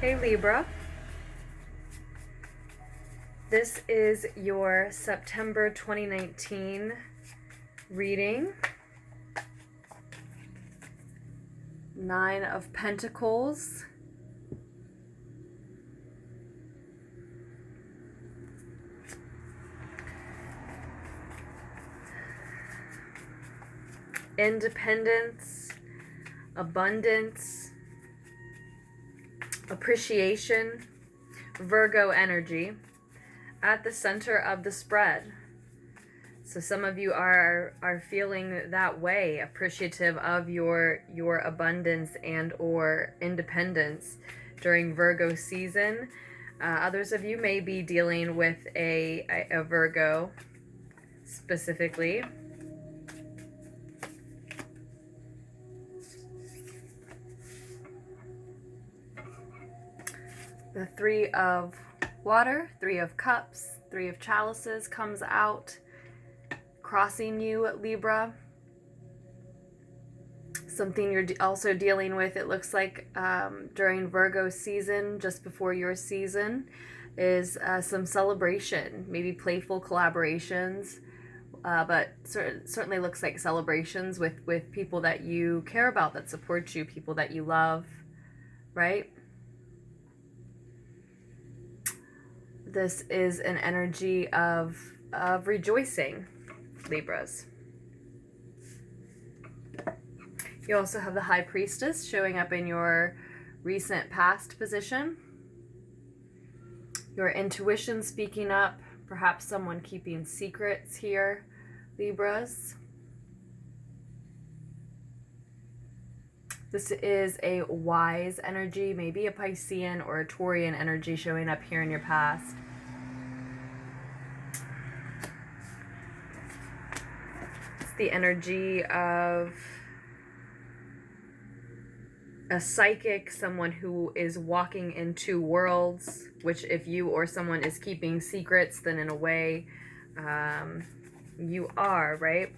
Hey Libra, this is your September 2019 reading. Nine of Pentacles. Independence, abundance, appreciation, Virgo energy at the center of the spread. So some of you are feeling that way, appreciative of your abundance and or independence during Virgo season. Others of you may be dealing with a Virgo specifically. The Three of Water, Three of Cups, Three of Chalices comes out, crossing you, Libra. Something you're also dealing with, it looks like, during Virgo season, just before your season, is some celebration, maybe playful collaborations, but certainly looks like celebrations with people that you care about, that support you, people that you love, right? This is an energy of rejoicing, Libras. You also have the High Priestess showing up in your recent past position. Your intuition speaking up, perhaps someone keeping secrets here, Libras. This is a wise energy, maybe a Piscean or a Taurian energy showing up here in your past. It's the energy of a psychic, someone who is walking in two worlds, which if you or someone is keeping secrets, then in a way you are, right?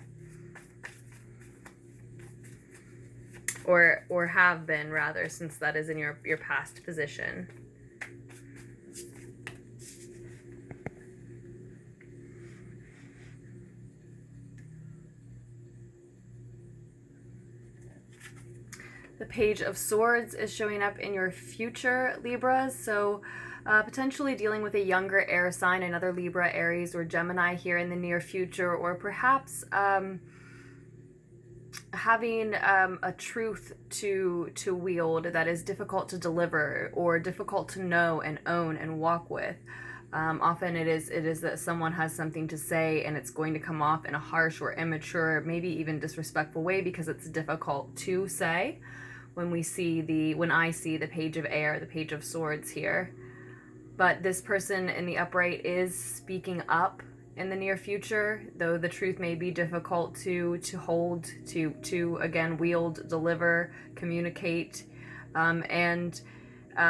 Or have been, rather, since that is in your past position. The Page of Swords is showing up in your future, Libras. So potentially dealing with a younger air sign, another Libra, Aries, or Gemini here in the near future, or perhaps having a truth to wield that is difficult to deliver or difficult to know and own and walk with. Often it is that someone has something to say and it's going to come off in a harsh or immature, maybe even disrespectful way because it's difficult to say. When I see the Page of Air, the Page of Swords here. But this person in the upright is speaking up in the near future, though the truth may be difficult to hold, to again wield, deliver, communicate, and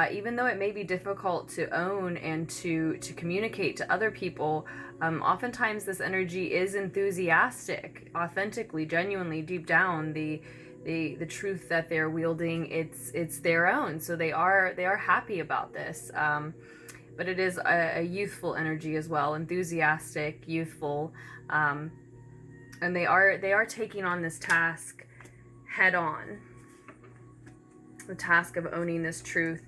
even though it may be difficult to own and to communicate to other people, oftentimes this energy is enthusiastic, authentically, genuinely, deep down. The truth that they're wielding, it's their own, so they are happy about this. But it is a youthful energy as well, enthusiastic, youthful, and they are taking on this task head on. The task of owning this truth,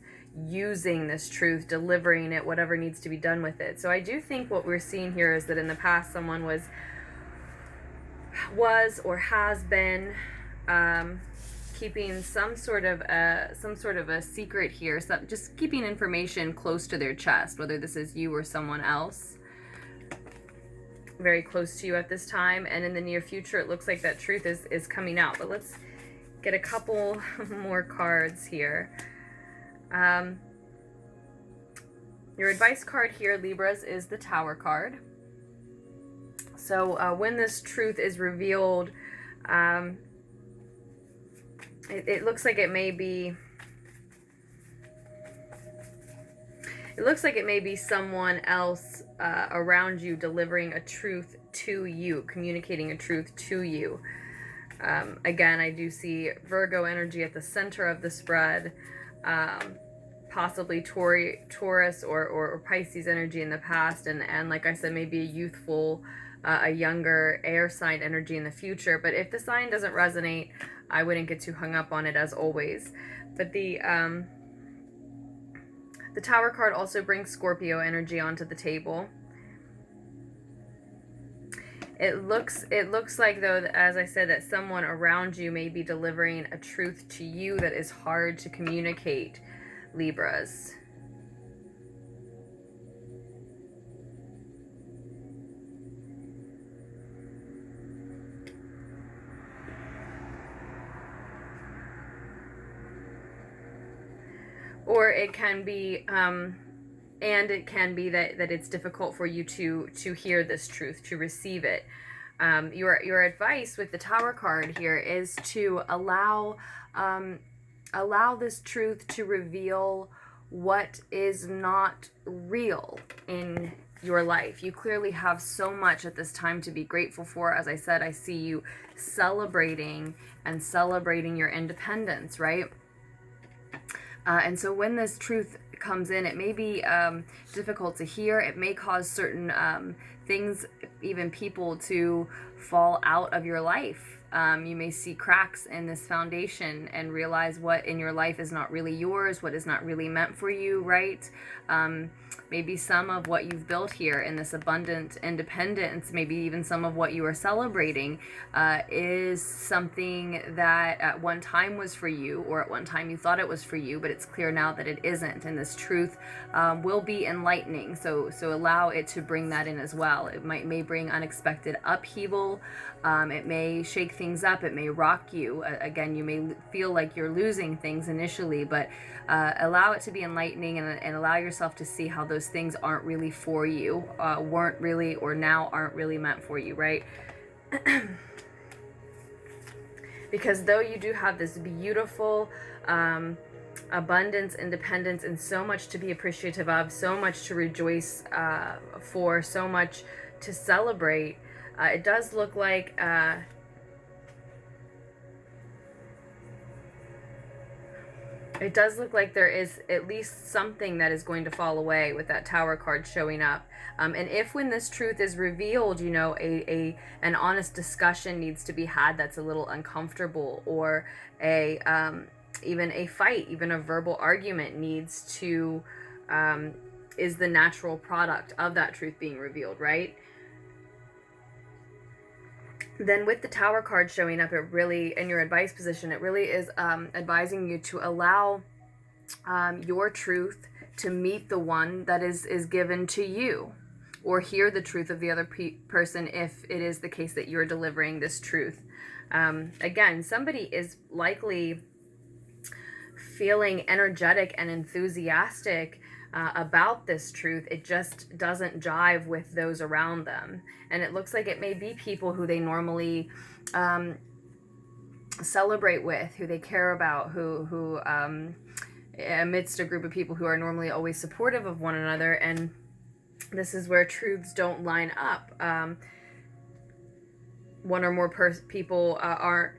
using this truth, delivering it, whatever needs to be done with it. So I do think what we're seeing here is that in the past someone was or has been keeping some sort of a secret here, so just keeping information close to their chest, whether this is you or someone else very close to you at this time. And in the near future, it looks like that truth is coming out. But let's get a couple more cards here. Your advice card here, Libras, is the Tower card. So when this truth is revealed, it looks like it may be someone else around you delivering a truth to you, communicating a truth to you. Again, I do see Virgo energy at the center of the spread. possibly Taurus or Pisces energy in the past, and like I said, maybe a youthful, a younger air sign energy in the future. But if the sign doesn't resonate, I wouldn't get too hung up on it, as always. But the Tower card also brings Scorpio energy onto the table. It looks like, though, as I said, that someone around you may be delivering a truth to you that is hard to communicate, Libras. Or it can be, and it can be that it's difficult for you to hear this truth, to receive it. Your advice with the Tower card here is to allow this truth to reveal what is not real in your life. You clearly have so much at this time to be grateful for. As I said, I see you celebrating your independence, right? And so when this truth comes in, it may be difficult to hear. It may cause certain things, even people, to fall out of your life. You may see cracks in this foundation and realize what in your life is not really yours, what is not really meant for you, right? Maybe some of what you've built here in this abundant independence, maybe even some of what you are celebrating, is something that at one time was for you, or at one time you thought it was for you, but it's clear now that it isn't. And this truth will be enlightening. So allow it to bring that in as well. It may bring unexpected upheaval. It may shake things up. It may rock you. Again, you may feel like you're losing things initially, but allow it to be enlightening, and allow yourself to see how those things aren't really for you, weren't really, or now aren't really meant for you, right? Because though you do have this beautiful abundance, independence, and so much to be appreciative of, so much to rejoice for, so much to celebrate, it does look like there is at least something that is going to fall away with that Tower card showing up. And if, when this truth is revealed, you know, an honest discussion needs to be had that's a little uncomfortable, or even a fight, even a verbal argument needs to, is the natural product of that truth being revealed, right? Then with the Tower card showing up, it really, in your advice position, it really is advising you to allow your truth to meet the one that is given to you, or hear the truth of the other person if it is the case that you're delivering this truth. Again, somebody is likely feeling energetic and enthusiastic about this truth. It just doesn't jive with those around them. And it looks like it may be people who they normally celebrate with, who they care about, who amidst a group of people who are normally always supportive of one another. And this is where truths don't line up. One or more people aren't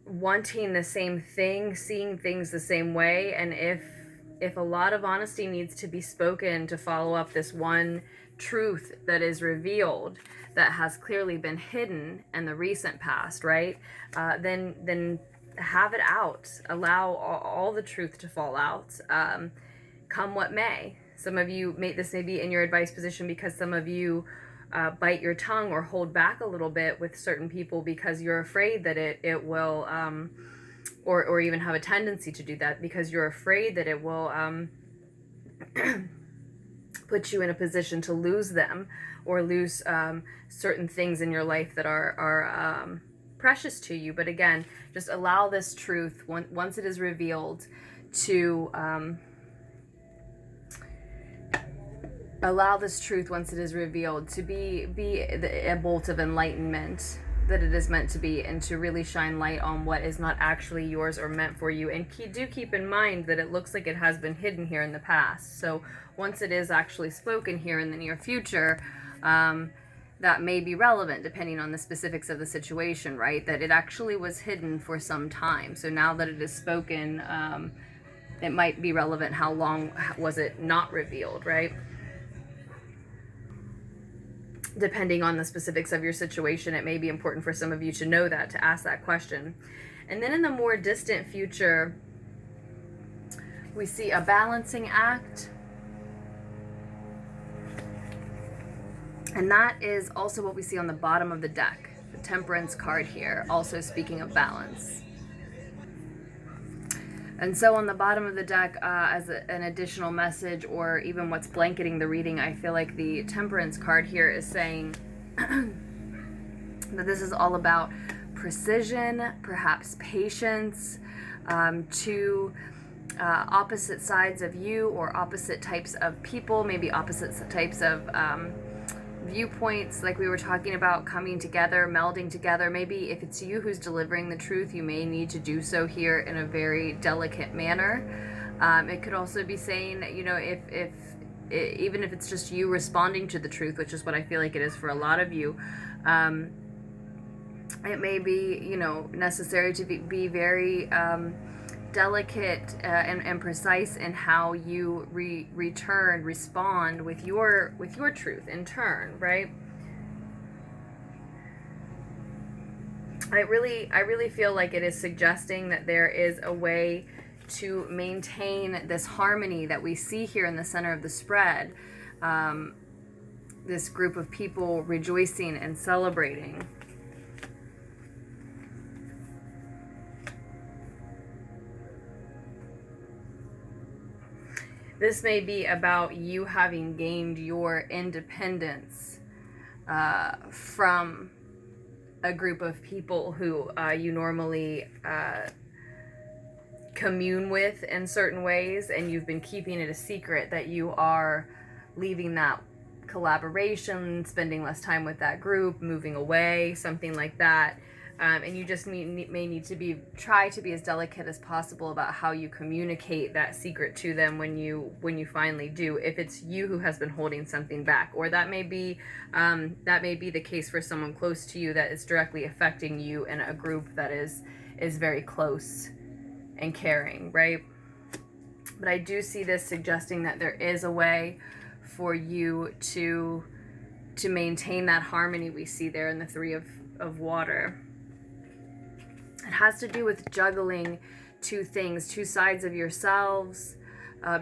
wanting the same thing, seeing things the same way. And if a lot of honesty needs to be spoken to follow up this one truth that is revealed, that has clearly been hidden in the recent past, right? Then have it out. Allow all the truth to fall out, come what may. Some of you, this may be in your advice position because some of you bite your tongue or hold back a little bit with certain people because you're afraid that it will, or even have a tendency to do that because you're afraid that it will put you in a position to lose them, or lose certain things in your life that are precious to you. But again, just allow this truth, once it is revealed, to be a bolt of enlightenment that it is meant to be, and to really shine light on what is not actually yours or meant for you. And do keep in mind that it looks like it has been hidden here in the past. So once it is actually spoken here in the near future, that may be relevant depending on the specifics of the situation, right? That it actually was hidden for some time. So now that it is spoken, it might be relevant how long was it not revealed, right? Depending on the specifics of your situation, it may be important for some of you to know that, to ask that question. And then in the more distant future, we see a balancing act. And that is also what we see on the bottom of the deck. The Temperance card here, also speaking of balance. And so on the bottom of the deck, as an additional message, or even what's blanketing the reading, I feel like the Temperance card here is saying that this is all about precision, perhaps patience, two opposite sides of you, or opposite types of people, maybe opposite types of viewpoints, like we were talking about, coming together, melding together. Maybe if it's you who's delivering the truth, you may need to do so here in a very delicate manner. It could also be saying, you know, if even if it's just you responding to the truth, which is what I feel like it is for a lot of you, it may be, you know, necessary to be very delicate and precise in how you respond with your truth in turn, right? I really feel like it is suggesting that there is a way to maintain this harmony that we see here in the center of the spread. This group of people rejoicing and celebrating. This may be about you having gained your independence from a group of people who you normally commune with in certain ways, and you've been keeping it a secret that you are leaving that collaboration, spending less time with that group, moving away, something like that. And you just may need to try to be as delicate as possible about how you communicate that secret to them when you finally do, if it's you who has been holding something back. Or that may be the case for someone close to you that is directly affecting you in a group that is very close and caring, right? But I do see this suggesting that there is a way for you to maintain that harmony we see there in the Three of Water. It has to do with juggling two things, two sides of yourselves,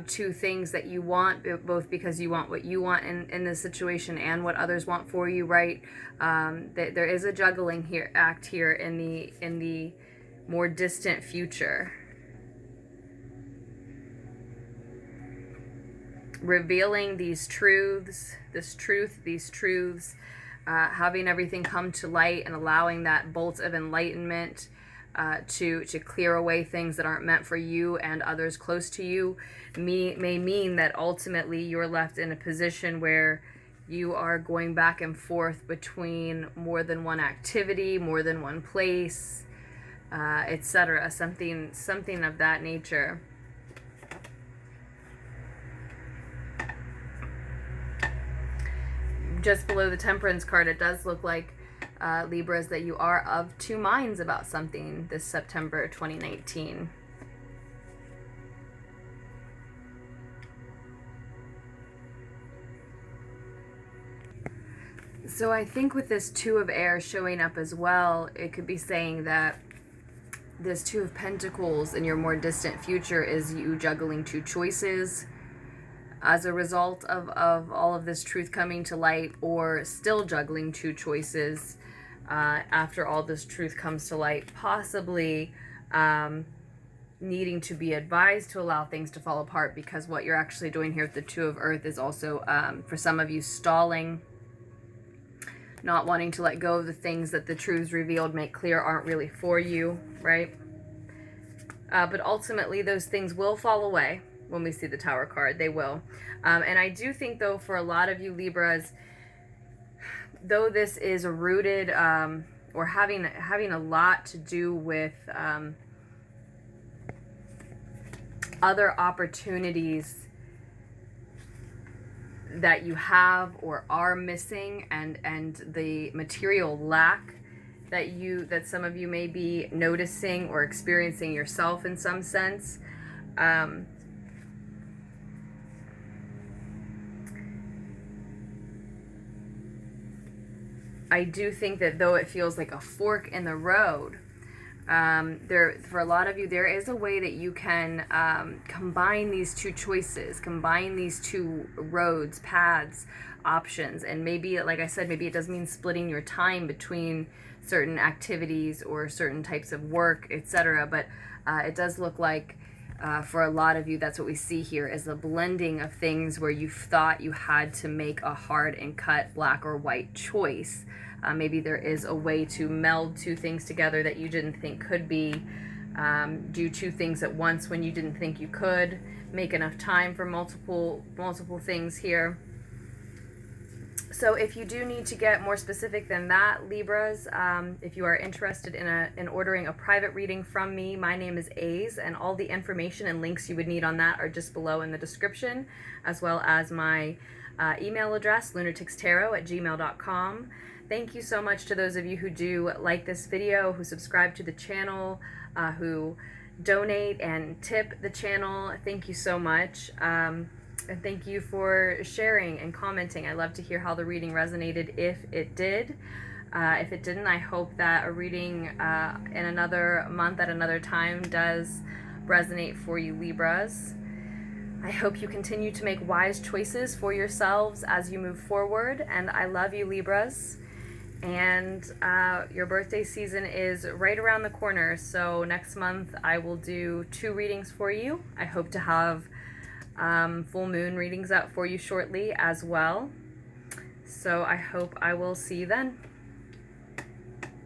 two things that you want, both because you want what you want in this situation and what others want for you, right? There is a juggling act here in the more distant future. Revealing these truths, having everything come to light and allowing that bolt of enlightenment to clear away things that aren't meant for you and others close to you may mean that ultimately you're left in a position where you are going back and forth between more than one activity, more than one place, etc. Something of that nature. Just below the Temperance card, it does look like, Libras, that you are of two minds about something this September 2019. So I think with this Two of Air showing up as well, it could be saying that this Two of Pentacles in your more distant future is you juggling two choices as a result of all of this truth coming to light, or still juggling two choices after all this truth comes to light, possibly needing to be advised to allow things to fall apart, because what you're actually doing here with the Two of Earth is also, for some of you, stalling, not wanting to let go of the things that the truths revealed make clear aren't really for you, right? But ultimately, those things will fall away. When we see the Tower card, they will. And I do think, though, for a lot of you Libras, though this is rooted or having a lot to do with other opportunities that you have or are missing, and the material lack that some of you may be noticing or experiencing yourself in some sense, I do think that though it feels like a fork in the road, for a lot of you, there is a way that you can combine these two choices, combine these two roads, paths, options. And maybe, like I said, maybe it does mean splitting your time between certain activities or certain types of work, etc. But it does look like for a lot of you, that's what we see here, is a blending of things where you thought you had to make a hard and cut black or white choice. Maybe there is a way to meld two things together that you didn't think could be, do two things at once when you didn't think you could, make enough time for multiple things here. So if you do need to get more specific than that, Libras, if you are interested in ordering a private reading from me, my name is Aze, and all the information and links you would need on that are just below in the description, as well as my email address, LunarticksTarot@gmail.com. Thank you so much to those of you who do like this video, who subscribe to the channel, who donate and tip the channel. Thank you so much. And thank you for sharing and commenting. I love to hear how the reading resonated, if it did. If it didn't, I hope that a reading in another month at another time does resonate for you, Libras. I hope you continue to make wise choices for yourselves as you move forward. And I love you, Libras. And your birthday season is right around the corner. So next month I will do 2 readings for you. I hope to have full moon readings out for you shortly as well. So I hope I will see you then.